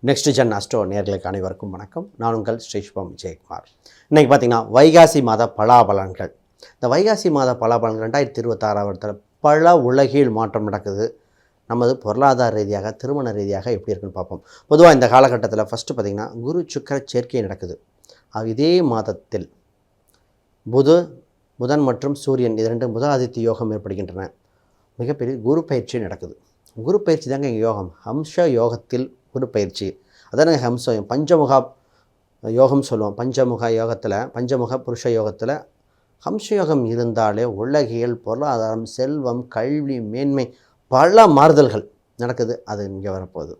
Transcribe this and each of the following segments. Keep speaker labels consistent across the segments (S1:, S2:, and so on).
S1: Next gen astro நேர்களுக்கு அனைவருக்கும் வணக்கம். நான் உங்கள் ஸ்ரீஷ்பம் ஜெயக்குமார். இன்றைக்கி பார்த்திங்கன்னா வைகாசி மாத பலாபலன்கள். இந்த வைகாசி மாத பலாபலன்கள் 2026 வருடத்தில் பல உலகில் மாற்றம் நடக்குது. நமது பொருளாதார ரீதியாக, திருமண ரீதியாக எப்படி இருக்குன்னு பார்ப்போம். பொதுவாக இந்த காலகட்டத்தில் ஃபஸ்ட்டு பார்த்திங்கன்னா குரு சுக்கிர சேர்க்கை நடக்குது. இதே மாதத்தில் புதன் மற்றும் சூரியன் இது ரெண்டு முதலாதித்ய யோகம் ஏற்படுகின்றன. மிகப்பெரிய குரு பயிற்சி நடக்குது. குரு பயிற்சி தாங்க யோகம். ஹம்ச யோகத்தில் குரு பயிற்சி, அதான ஹம்சம். பஞ்சமுக யோகம் சொல்லுவோம். பஞ்சமுக புருஷ யோகத்தில் ஹம்ச யோகம் இருந்தாலே உலகியல், பொருளாதாரம், செல்வம், கல்வி, மேன்மை பல மாறுதல்கள் நடக்குது. அது இங்கே வரப்போகுது.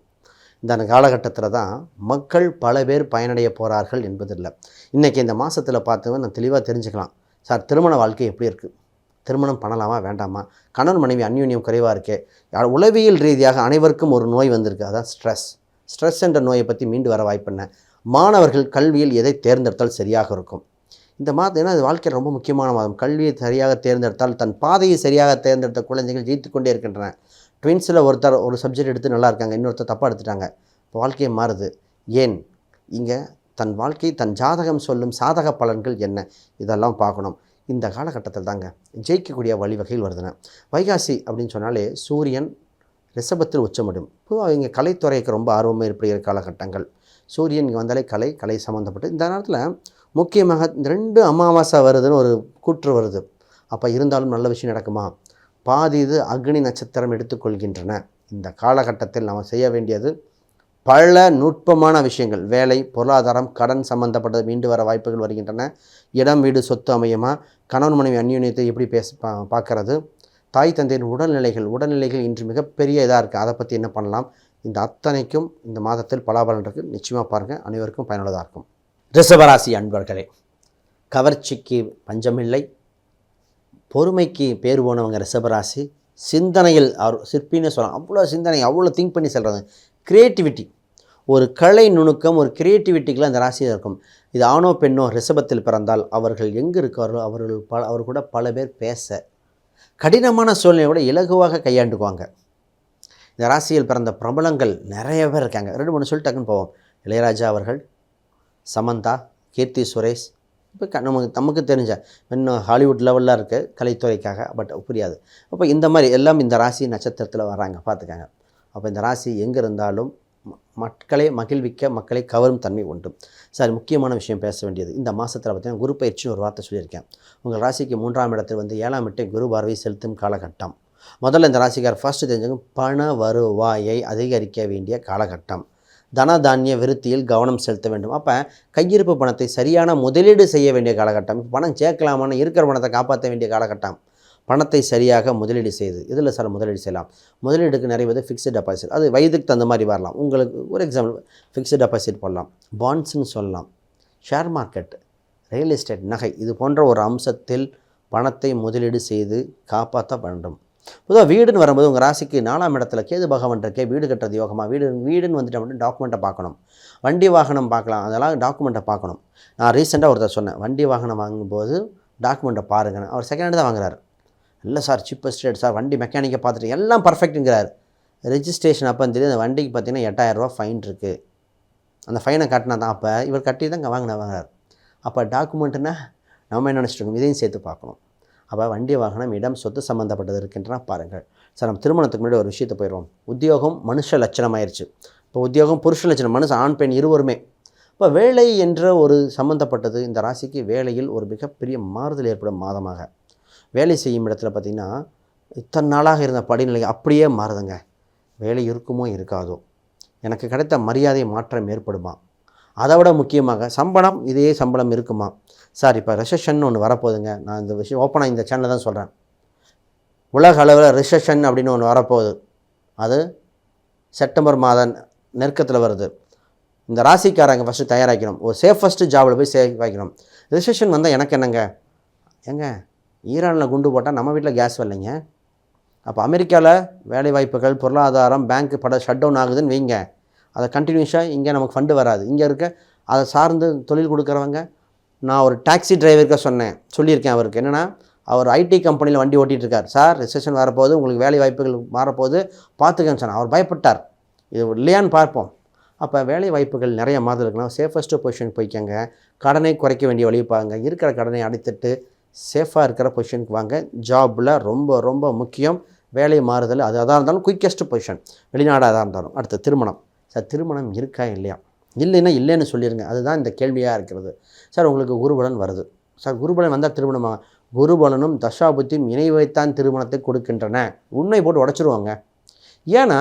S1: இந்த காலகட்டத்தில் தான் மக்கள் பல பேர் பயனடைய போகிறார்கள் என்பதில்லை. இன்றைக்கி இந்த மாதத்தில் பார்த்து நான் தெளிவாக தெரிஞ்சுக்கலாம். சார், திருமண வாழ்க்கை எப்படி இருக்குது? திருமணம் பண்ணலாமா வேண்டாமா? கணவன் மனைவி அந்யோன்யம் குறைவாக இருக்கே. உளவியல் ரீதியாக அனைவருக்கும் ஒரு நோய் வந்திருக்கு. அதான் ஸ்ட்ரெஸ் என்ற நோயை பற்றி மீண்டு வர வாய்ப்புன்ன. மாணவர்கள் கல்வியில் எதை தேர்ந்தெடுத்தால் சரியாக இருக்கும்? இந்த மாதம் ஏன்னா அது வாழ்க்கையில் ரொம்ப முக்கியமான மாதம். கல்வியை சரியாக தேர்ந்தெடுத்தால், தன் பாதையை சரியாக தேர்ந்தெடுத்த குழந்தைகள் ஜெயித்து கொண்டே இருக்கின்றன. ட்வின்ஸில் ஒருத்தர் ஒரு சப்ஜெக்ட் எடுத்து நல்லா இருக்காங்க, இன்னொருத்தர் தப்பாக எடுத்துட்டாங்க. இப்போ வாழ்க்கையை மாறுது. ஏன்? இங்கே தன் வாழ்க்கை, தன் ஜாதகம் சொல்லும் சாதக பலன்கள் என்ன, இதெல்லாம் பார்க்கணும். இந்த காலகட்டத்தில் தாங்க ஜெயிக்கக்கூடிய வழிவகையில் வருதுன்னா. வைகாசி அப்படின்னு சொன்னாலே சூரியன் ரிஷபத்தில் உச்சமிடும். பொதுவாக இங்கே கலைத்துறைக்கு ரொம்ப ஆர்வமாக ஏற்படுகிற காலகட்டங்கள். சூரியன் இங்கே வந்தாலே கலை சம்மந்தப்பட்டு. இந்த நேரத்தில் முக்கியமாக இந்த 2 அமாவாசை வருதுன்னு ஒரு கூற்று வருது. அப்போ இருந்தாலும் நல்ல விஷயம் நடக்குமா? பாதி இது அக்னி நட்சத்திரம் எடுத்துக்கொள்கின்றன. இந்த காலகட்டத்தில் நாம் செய்ய வேண்டியது பல நுட்பமான விஷயங்கள். வேலை, பொருளாதாரம், கடன் சம்மந்தப்பட்டது மீண்டு வர வாய்ப்புகள் வருகின்றன. இடம், வீடு, சொத்து அமையுமா? கணவன் மனைவி அந்யோன்யத்தை எப்படி பார்க்கறது? தாய் தந்தையின் உடல்நிலைகள் இன்று மிகப்பெரிய இதாக இருக்குது. அதை பற்றி என்ன பண்ணலாம்? இந்த அத்தனைக்கும் இந்த மாதத்தில் பலாபலன் இருக்குது. நிச்சயமாக பாருங்கள், அனைவருக்கும் பயனுள்ளதாக இருக்கும். ரிஷபராசி அன்பர்களே, கவர்ச்சிக்கு பஞ்சமில்லை, பொறுமைக்கு பேர் போனவங்க ரிஷபராசி. சிந்தனையில் அவர் சிற்பின்னு சொல்லலாம். அவ்வளோ சிந்தனை, அவ்வளோ திங்க் பண்ணி சொல்கிறாங்க. க்ரியேட்டிவிட்டி, ஒரு கலை நுணுக்கம், ஒரு க்ரியேட்டிவிட்டிக்கெலாம் அந்த ராசியில் இருக்கும். இது ஆணோ பெண்ணோ ரிஷபத்தில் பிறந்தால் அவர்கள் எங்கே இருக்காரோ அவர் கூட பல பேர் பேச, கடினமான சூழ்நிலையை கூட இலகுவாக கையாண்டுக்குவாங்க. இந்த ராசியில் பிறந்த பிரபலங்கள் நிறைய பேர் இருக்காங்க. 2-3 சொல்லிட்டு டக்குன்னு போவோம். இளையராஜா அவர்கள், சமந்தா, கீர்த்தி சுரேஷ். இப்போ நமக்கு தெரிஞ்ச இன்னும் ஹாலிவுட் லெவலில் இருக்குது கலைத்துறைக்காக, பட் புரியாது. அப்போ இந்த மாதிரி எல்லாம் இந்த ராசி நட்சத்திரத்தில் வராங்க, பார்த்துக்காங்க. அப்போ இந்த ராசி எங்கே இருந்தாலும் மக்களை மகிழ்விக்க, மக்களை கவரும் தன்மை உண்டு. சார், முக்கியமான விஷயம் பேச வேண்டியது. இந்த மாதத்தில் பார்த்தீங்கன்னா குரு பயிற்சின்னு ஒரு வார்த்தை சொல்லியிருக்கேன். உங்கள் ராசிக்கு 3ஆம் இடத்தில் 7ஆம் இடத்தை குரு பார்வை செலுத்தும் காலகட்டம். முதல்ல இந்த ராசிக்கார் ஃபஸ்ட்டு தெரிஞ்சவங்க பண வருவாயை அதிகரிக்க வேண்டிய காலகட்டம். தனதானிய விருத்தியில் கவனம் செலுத்த வேண்டும். அப்போ கையிருப்பு பணத்தை சரியான முதலீடு செய்ய வேண்டிய காலகட்டம். பணம் சேர்க்கலாமான்னு இருக்கிற பணத்தை காப்பாற்ற வேண்டிய காலகட்டம். பணத்தை சரியாக முதலீடு செய்து, இதில் சார் முதலீடு செய்யலாம். முதலீடுக்கு நிறைய ஃபிக்ஸ்டு டெபாசிட், அது வயதுக்கு தகுந்த மாதிரி வரலாம். உங்களுக்கு ஒரு எக்ஸாம்பிள், ஃபிக்ஸ்டு டெபாசிட் போடலாம், பாண்ட்ஸ்ன்னு சொல்லலாம், ஷேர் மார்க்கெட், ரியல் எஸ்டேட், நகை, இது போன்ற ஒரு அம்சத்தில் பணத்தை முதலீடு செய்து காப்பாற்ற வேண்டும். பொதுவாக வீடுன்னு வரும்போது உங்கள் ராசிக்கு 4ஆம் இடத்துல கேது பகவான் இருக்கே. வீடு கட்டுறது யோகமாக. வீடுன்னு வந்துட்டு மட்டும் டாக்குமெண்ட்டை பார்க்கணும். வண்டி வாகனம் பார்க்கலாம், அதெல்லாம் டாக்குமெண்ட்டை பார்க்கணும். நான் ரீசெண்டாக ஒருத்தர் சொன்னேன், வண்டி வாகனம் வாங்கும்போது டாக்குமெண்ட்டை பாருங்கன்னு. அவர் செகண்ட் ஹேண்டு தான் வாங்குறாரு. இல்லை சார், சீப்பஸ்ட் ரேட் சார், வண்டி மெக்கானிக்கை பார்த்துட்டு எல்லாம் பர்ஃபெக்ட்டுங்கிறார். ரெஜிஸ்ட்ரேஷன் அப்போ தெரியும் அந்த வண்டிக்கு பார்த்தீங்கன்னா 8000 ரூபா ஃபைன் இருக்குது. அந்த ஃபைனை கட்டினா தான். அப்போ இவர் கட்டி தான் வாங்குறார். அப்போ டாக்குமெண்ட்டுன்னா நம்ம என்ன நினச்சிட்ருக்கோம், இதையும் சேர்த்து பார்க்கணும். அப்போ வண்டி வாகனம், இடம், சொத்து சம்மந்தப்பட்டது இருக்கின்றன பாருங்கள். சார், நம்ம திருமணத்துக்கு முன்னாடி ஒரு விஷயத்தை போயிடுவோம். உத்தியோகம் மனுஷ லட்சணம் ஆயிடுச்சு. இப்போ உத்தியோகம் புருஷ லட்சணம், மனுஷன் ஆண் பெண் இருவருமே. இப்போ வேலை என்ற ஒரு சம்மந்தப்பட்டது இந்த ராசிக்கு வேலையில் ஒரு மிகப்பெரிய மாறுதல் ஏற்படும் மாதமாக. வேலை செய்யும் இடத்துல பார்த்திங்கன்னா இத்தனை நாளாக இருந்த படிநிலை அப்படியே மாறுதுங்க. வேலை இருக்குமோ இருக்காதோ, எனக்கு கிடைத்த மரியாதை மாற்றம் ஏற்படுமா, அதை விட முக்கியமாக சம்பளம், இதே சம்பளம் இருக்குமா? சார், இப்போ ரெசெஷன் ஒன்று வரப்போகுதுங்க. நான் இந்த விஷயம் ஓப்பனாக இந்த சேனலில் தான் சொல்கிறேன். உலக அளவில் ரெசெஷன் அப்படின்னு ஒன்று வரப்போகுது. அது செப்டம்பர் மாதம் நெருக்கத்தில் வருது. இந்த ராசிக்காரங்க ஃபஸ்ட்டு தயாராக்கணும். ஒரு சேஃபஸ்ட்டு ஜாபில் போய் வைக்கணும். ரெசெஷன் வந்தால் எனக்கு என்னங்க? ஈரானில் குண்டு போட்டால் நம்ம வீட்டில் கேஸ் வரலைங்க. அப்போ அமெரிக்காவில் வேலை வாய்ப்புகள், பொருளாதாரம், பேங்க் ஷட் டவுன் ஆகுதுன்னு வைங்க. அதை கண்டினியூஸாக இங்கே நமக்கு ஃபண்டு வராது. இங்கே இருக்க அதை சார்ந்து தொழில் கொடுக்குறவங்க, நான் ஒரு டாக்ஸி டிரைவருக்கு சொல்லியிருக்கேன். அவருக்கு என்னென்னா, அவர் ஐடி கம்பெனியில் வண்டி ஓட்டிகிட்ருக்கார். சார், ரிசெஷன் வரப்போகுது, உங்களுக்கு வேலை வாய்ப்புகள் மாறப்போகுது, பார்த்துக்கன்னு சொன்னார். அவர் பயப்பட்டார். இது இல்லையான்னு பார்ப்போம். அப்போ வேலை வாய்ப்புகள் நிறைய மாதம் இருக்குன்னா சேஃபஸ்ட்டு பொசிஷன் போய்க்கங்க. கடனை குறைக்க வேண்டிய வழி பாருங்க. இருக்கிற கடனை அடைத்துட்டு சேஃபாக இருக்கிற பொசிஷனுக்கு வாங்க. ஜாபில் ரொம்ப ரொம்ப முக்கியம் வேலை மாறுதல். அது அதாக இருந்தாலும் குயிக்கஸ்ட்டு பொசிஷன், வெளிநாடாக இருந்தாலும். அடுத்து திருமணம். சார் திருமணம் இருக்கா இல்லையா? இல்லைன்னா இல்லைன்னு சொல்லிடுங்க. அதுதான் இந்த கேள்வியாக இருக்கிறது. சார் உங்களுக்கு குருபலன் வருது. சார் குருபலன் வந்தால் திருமணமா? குருபலனும் தசாபுத்தியும் இணை வைத்தான் திருமணத்தை கொடுக்கின்றன. உண்மை போட்டு உடச்சிருவாங்க. ஏன்னா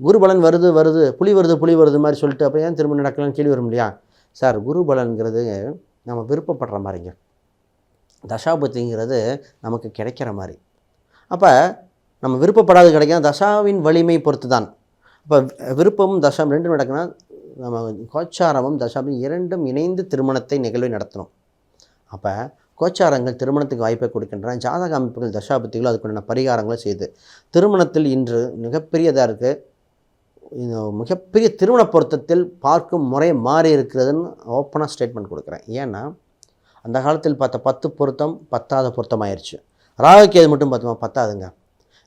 S1: குருபலன் வருது புலி வருது மாதிரி சொல்லிட்டு அப்போ ஏன் திருமணம் நடக்கலாம்னு கேள்வி வரும் இல்லையா? சார் குருபலன்கிறது நம்ம விருப்பப்படுற மாதிரிங்க. தசாபுத்திங்கிறது நமக்கு கிடைக்கிற மாதிரி. அப்போ நம்ம விருப்பப்படாது கிடைக்கும். தசாவின் வலிமை பொறுத்து தான். அப்போ விருப்பமும் தசாவும் ரெண்டும் நடக்குன்னா நம்ம கோச்சாரமும் தசாவும் இரண்டும் இணைந்து திருமணத்தை நிகழ்வை நடத்தணும். அப்போ கோச்சாரங்கள் திருமணத்துக்கு வாய்ப்பை கொடுக்கின்றன. ஜாதக அமைப்புகள் தசாபுத்திகளும் அதுக்குண்டான பரிகாரங்களும் செய்யுது. திருமணத்தில் இன்று மிகப்பெரியதாக இருக்குது. மிகப்பெரிய திருமண பொருத்தத்தில் பார்க்கும் முறை மாறி இருக்கிறதுன்னு ஓப்பனாக ஸ்டேட்மெண்ட் கொடுக்குறேன். ஏன்னா அந்த காலத்தில் பார்த்த 10 பொருத்தம் 10வது பொருத்தம் ஆயிடுச்சு. ராகுக்கேது மட்டும் பார்த்தோமா பத்தாதுங்க.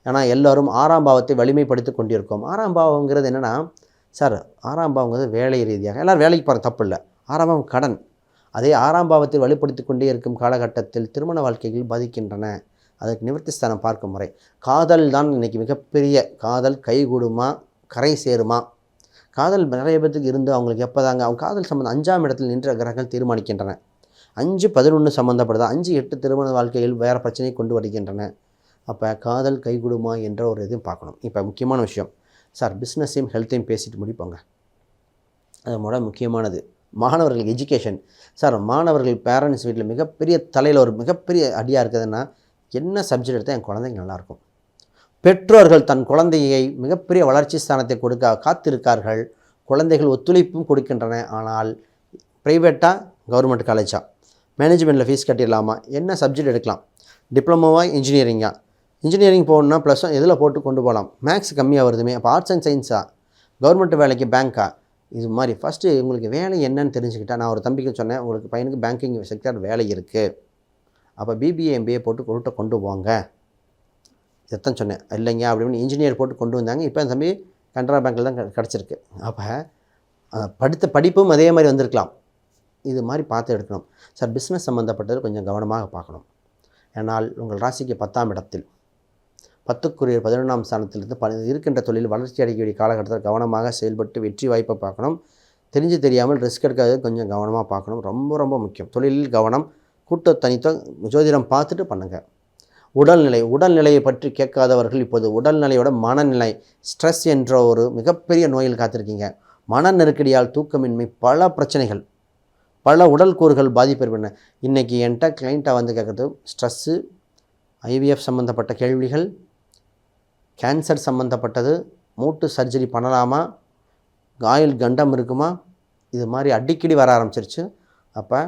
S1: ஏன்னா எல்லோரும் 6ஆம் பாவத்தை வலிமைப்படுத்தி கொண்டிருக்கோம். 6ஆம் பாவங்கிறது என்னென்னா சார் 6ஆம் பாவங்கிறது வேலை ரீதியாக எல்லோரும் வேலைக்கு போகிற தப்பு இல்லை. 6ஆம் பாவம் கடன். அதே 6ஆம் பாவத்தை வலுப்படுத்தி கொண்டே இருக்கும் காலகட்டத்தில் திருமண வாழ்க்கைகள் பாதிக்கின்றன. அதுக்கு நிவர்த்தி ஸ்தானம் பார்க்கும் முறை. காதல் தான் இன்றைக்கி மிகப்பெரிய. காதல் கைகூடுமா, கரை சேருமா? காதல் நிறைய பேருக்கு இருந்து அவங்களுக்கு எப்போதாங்க அவங்க காதல் சம்பந்தம் 5ஆம் இடத்தில் நின்ற கிரகங்கள் தீர்மானிக்கின்றன. 5-11 சம்மந்தப்படுதா? 5-8 திருமண வாழ்க்கையில் வேறு பிரச்சனையை கொண்டு வருகின்றன. அப்போ காதல் கைகூடுமா என்ற ஒரு இதையும் பார்க்கணும். இப்போ முக்கியமான விஷயம் சார் பிஸ்னஸையும் ஹெல்த்தையும் பேசிட்டு முடிப்போங்க. அது முக்கியமானது மாணவர்கள் எஜுகேஷன். சார் மாணவர்கள் பேரண்ட்ஸ் வீட்டில் மிகப்பெரிய தலையில் ஒரு மிகப்பெரிய அடியாக இருக்குதுன்னா என்ன சப்ஜெக்ட் எடுத்தால் என் குழந்தைங்க நல்லாயிருக்கும். பெற்றோர்கள் தன் குழந்தையை மிகப்பெரிய வளர்ச்சி ஸ்தானத்தை கொடுக்க காத்திருக்கார்கள். குழந்தைகள் ஒத்துழைப்பும் கொடுக்கின்றன. ஆனால் ப்ரைவேட்டாக கவர்மெண்ட் காலேஜா மேனேஜ்மெண்ட்டில் ஃபீஸ் கட்டிடலாமா? என்ன சப்ஜெக்ட் எடுக்கலாம்? டிப்ளமோவா இன்ஜினியரிங்கா? இன்ஜினியரிங் போகணுன்னா +1 எதில் போட்டு கொண்டு போகலாம்? மேக்ஸ் கம்மியாக வருதுமே. அப்போ ஆர்ட்ஸ் அண்ட் சயின்ஸா? கவர்மெண்ட் வேலைக்கு பேங்க்கா? இது மாதிரி ஃபஸ்ட்டு உங்களுக்கு வேலை என்னன்னு தெரிஞ்சுக்கிட்டா. நான் ஒரு தம்பிக்கு சொன்னேன், உங்களுக்கு பையனுக்கு பேங்கிங் செக்டர் வேலை இருக்குது, அப்போ பிபிஏ எம்பிஏ போட்டு கொண்டு போங்க. இதைத்தான் சொன்னேன். இல்லைங்க அப்படின்னு இன்ஜினியர் போட்டு கொண்டு வந்தாங்க. இப்போ அந்த தம்பி கனரா பேங்க்கில் தான் கிடச்சிருக்கு. அப்போ படித்த படிப்பும் அதே மாதிரி வந்திருக்கலாம். இது மாதிரி பார்த்து எடுக்கணும். சார் பிஸ்னஸ் சம்மந்தப்பட்டது கொஞ்சம் கவனமாக பார்க்கணும். ஏன்னால் உங்கள் ராசிக்கு 10ஆம் இடத்தில் 10க்குரிய 11ஆம் ஸ்தானத்திலிருந்து இருக்கின்ற தொழில் வளர்ச்சி அடையக்கூடிய காலகட்டத்தில் கவனமாக செயல்பட்டு வெற்றி வாய்ப்பை பார்க்கணும். தெரியாமல் ரிஸ்க் எடுக்காது கொஞ்சம் கவனமாக பார்க்கணும். ரொம்ப ரொம்ப முக்கியம். தொழிலில் கவனம். கூட்ட தனித்த ஜோதிடம் பார்த்துட்டு பண்ணுங்கள். உடல்நிலையை பற்றி கேட்காதவர்கள் இப்போது உடல்நிலையோட மனநிலை ஸ்ட்ரெஸ் என்ற ஒரு மிகப்பெரிய நோயில் காத்திருக்கீங்க. மன நெருக்கடியால் தூக்கமின்மை, பல பிரச்சனைகள், பல உடல் கூறுகள் பாதிப்பு. இன்றைக்கி என்கிட்ட கிளைண்ட்டாக வந்து கேட்குறது ஸ்ட்ரெஸ்ஸு, ஐவிஎஃப் சம்மந்தப்பட்ட கேள்விகள், கேன்சர் சம்மந்தப்பட்டது, மூட்டு சர்ஜரி பண்ணலாமா, ஆயில் கண்டம் இருக்குமா, இது மாதிரி அடிக்கடி வர ஆரம்பிச்சிருச்சு. அப்போ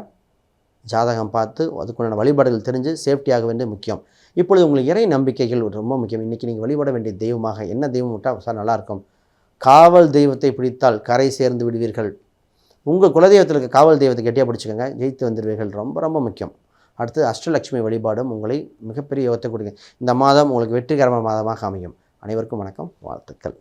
S1: ஜாதகம் பார்த்து அதுக்குண்டான வழிபாடுகள் தெரிஞ்சு சேஃப்டியாக வேண்டிய முக்கியம். இப்பொழுது உங்களுக்கு இறை நம்பிக்கைகள் ரொம்ப முக்கியம். இன்றைக்கி நீங்கள் வழிபட வேண்டிய தெய்வமாக என்ன தெய்வம் விட்டால் சார் நல்லாயிருக்கும்? காவல் தெய்வத்தை பிடித்தால் கரை சேர்ந்து விடுவீர்கள். உங்கள் குலதெய்வத்தில் இருக்க காவல் தெய்வத்தை கெட்டியாக பிடிச்சிக்கோங்க, ஜெயித்து வந்துடுவீர்கள். ரொம்ப ரொம்ப முக்கியம். அடுத்து அஷ்டலட்சுமி வழிபாடும் உங்களை மிகப்பெரிய யோகத்தை கொடுங்க. இந்த மாதம் உங்களுக்கு வெற்றிகரமான மாதமாக அமையும். அனைவருக்கும் வணக்கம், வாழ்த்துக்கள்.